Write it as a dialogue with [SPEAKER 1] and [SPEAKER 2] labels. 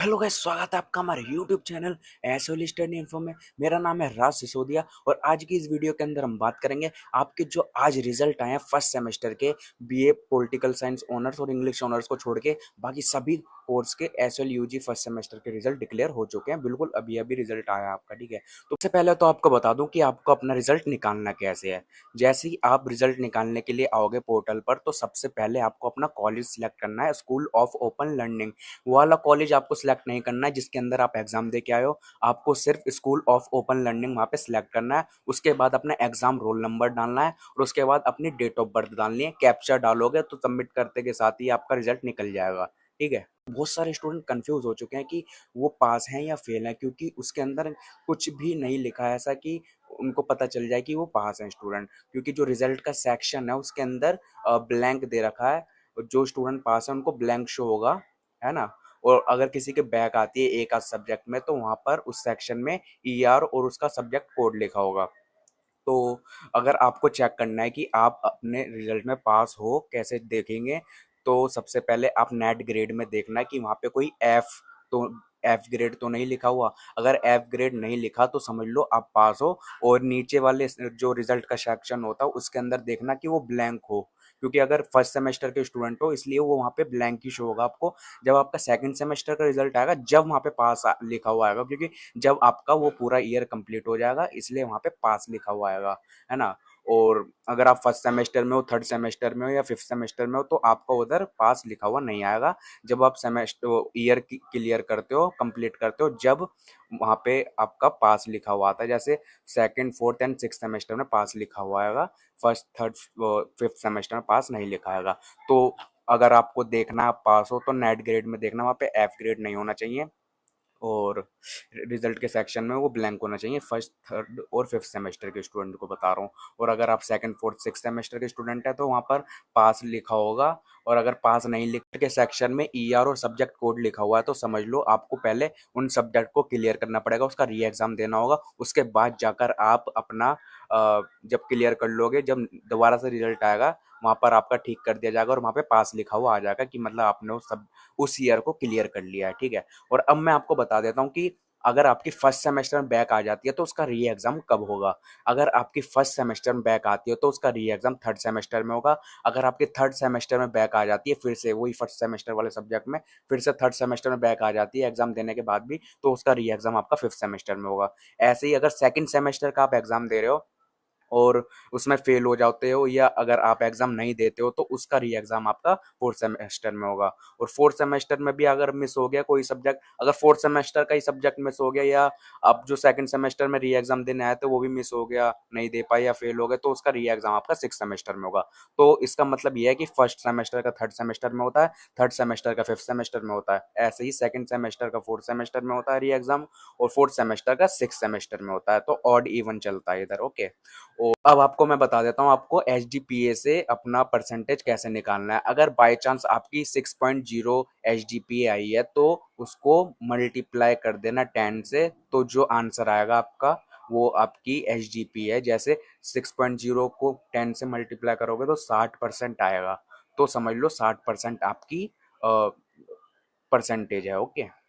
[SPEAKER 1] Hello guys, स्वागत है आपका हमारे YouTube चैनल एसओली स्टडी इन्फो में। मेरा नाम है राज सिसोदिया और आज की इस वीडियो के अंदर हम बात करेंगे आपके जो आज रिजल्ट आए हैं फर्स्ट सेमेस्टर के बीए पॉलिटिकल साइंस ऑनर्स और इंग्लिश ऑनर्स को छोड़ के बाकी सभी कोर्स के एसएल यूजी फर्स्ट सेमेस्टर के रिजल्ट डिक्लेयर हो चुके हैं। बिल्कुल अभी अभी रिजल्ट आया है आपका, ठीक है। तो सबसे पहले तो आपको बता दूं कि आपको अपना रिजल्ट निकालना कैसे है। जैसे ही आप रिजल्ट निकालने के लिए आओगे पोर्टल पर, तो सबसे पहले आपको अपना कॉलेज सिलेक्ट करना है, स्कूल ऑफ ओपन लर्निंग। वो वाला कॉलेज आपको सिलेक्ट नहीं करना है जिसके अंदर आप एग्जाम दे के आए हो। आपको सिर्फ स्कूल ऑफ ओपन लर्निंग वहाँ पे सिलेक्ट करना है। उसके बाद अपना एग्जाम रोल नंबर डालना है और उसके बाद अपनी डेट ऑफ बर्थ डालनी है। कैप्चा डालोगे तो सबमिट करते के साथ ही आपका रिजल्ट निकल जाएगा, ठीक है। बहुत सारे स्टूडेंट कंफ्यूज हो चुके हैं कि वो पास हैं या फेल हैं, क्योंकि उसके अंदर कुछ भी नहीं लिखा है ऐसा कि उनको पता चल जाए कि वो पास हैं स्टूडेंट। क्योंकि जो रिजल्ट का सेक्शन है उसके अंदर ब्लैंक दे रखा है। जो स्टूडेंट पास है उनको ब्लैंक शो होगा, है ना। और अगर किसी के बैक आती है एक आध सब्जेक्ट में, तो वहां पर उस सेक्शन में ईआर और उसका सब्जेक्ट कोड लिखा होगा। तो अगर आपको चेक करना है कि आप अपने रिजल्ट में पास हो, कैसे देखेंगे? तो सबसे पहले आप नेट ग्रेड में देखना है कि वहाँ पे कोई तो एफ ग्रेड तो नहीं लिखा हुआ। अगर एफ ग्रेड नहीं लिखा तो समझ लो आप पास हो। और नीचे वाले जो रिजल्ट का सेक्शन होता है उसके अंदर देखना कि वो ब्लैंक हो, क्योंकि अगर फर्स्ट सेमेस्टर के स्टूडेंट हो इसलिए वो वहाँ पे ब्लैंक ही शो होगा आपको। जब आपका सेकंड सेमेस्टर का रिजल्ट आएगा जब वहाँ पे पास लिखा हुआ आएगा, क्योंकि जब आपका वो पूरा ईयर कंप्लीट हो जाएगा इसलिए वहाँ पे पास लिखा हुआ आएगा, है ना। और अगर आप फर्स्ट सेमेस्टर में हो, थर्ड सेमेस्टर में हो या फिफ्थ सेमेस्टर में हो तो आपका उधर पास लिखा हुआ नहीं आएगा। जब आप सेमेस्टर ईयर क्लियर करते हो, कंप्लीट करते हो, जब वहाँ पे आपका पास लिखा हुआ आता है। जैसे second fourth and six semester में पास लिखा हुआ आएगा, फर्स्ट थर्ड फिफ्थ सेमेस्टर में पास नहीं लिखा आएगा। तो अगर आपको देखना आप पास हो तो नेट ग्रेड में देखना, वहाँ पे एफ ग्रेड नहीं होना चाहिए। और रिजल्ट के सेक्शन में वो ब्लैंक होना चाहिए। फर्स्ट थर्ड और फिफ्थ सेमेस्टर के स्टूडेंट को बता रहा हूँ। और अगर आप सेकंड फोर्थ सिक्स सेमेस्टर के स्टूडेंट है तो वहाँ पर पास लिखा होगा। और अगर पास नहीं लिख के सेक्शन में ईआर और सब्जेक्ट कोड लिखा हुआ है तो समझ लो आपको पहले उन सब्जेक्ट को क्लियर करना पड़ेगा, उसका री एग्जाम देना होगा। उसके बाद जाकर आप अपना जब क्लियर कर लोगे, जब दोबारा से रिजल्ट आएगा वहाँ पर आपका ठीक कर दिया जाएगा और वहाँ पे पास लिखा हुआ आ जाएगा कि मतलब आपने उस ईयर को क्लियर कर लिया है, ठीक है। और अब मैं आपको बता देता हूँ कि अगर आपकी फर्स्ट सेमेस्टर में बैक आ जाती है तो उसका री एग्जाम कब होगा। अगर आपकी फर्स्ट सेमेस्टर में बैक आती है तो उसका री एग्जाम थर्ड सेमेस्टर में होगा। अगर आपकी थर्ड सेमेस्टर में बैक आ जाती है फिर से वही फर्स्ट सेमेस्टर वाले सब्जेक्ट में, फिर से थर्ड सेमेस्टर में बैक आ जाती है एग्जाम देने के बाद भी, तो उसका री एग्जाम आपका फिफ्थ सेमेस्टर में होगा। ऐसे ही अगर सेकंड सेमेस्टर का आप एग्जाम दे रहे हो और उसमें फेल हो जाते हो, या अगर आप एग्जाम नहीं देते हो तो उसका री एग्जाम आपका फोर्थ सेमेस्टर में होगा। और फोर्थ सेमेस्टर में भी अगर मिस हो गया कोई सब्जेक्ट, अगर फोर्थ सेमेस्टर का ही सब्जेक्ट मिस हो गया, या आप जो सेकंड सेमेस्टर में री एग्जाम देने आए थे वो भी मिस हो गया, नहीं दे पाए या फेल हो गए, तो उसका री एग्जाम आपका सिक्स सेमेस्टर में होगा। तो इसका मतलब ये है कि फर्स्ट सेमेस्टर का थर्ड सेमेस्टर में होता है, थर्ड सेमेस्टर का फिफ्थ सेमेस्टर में होता है। ऐसे ही सेकंड सेमेस्टर का फोर्थ सेमेस्टर में होता है री एग्जाम, और फोर्थ सेमेस्टर का सिक्स सेमेस्टर में होता है। तो ऑड इवन चलता है इधर, ओके। और अब आपको मैं बता देता हूँ आपको एच से अपना परसेंटेज कैसे निकालना है। अगर बाय चांस आपकी 6.0 एच आई है तो उसको मल्टीप्लाई कर देना 10 से, तो जो आंसर आएगा आपका वो आपकी एच है। जैसे 6.0 को 10 से मल्टीप्लाई करोगे तो 60% आएगा। तो समझ लो 60% आपकी परसेंटेज है, ओके।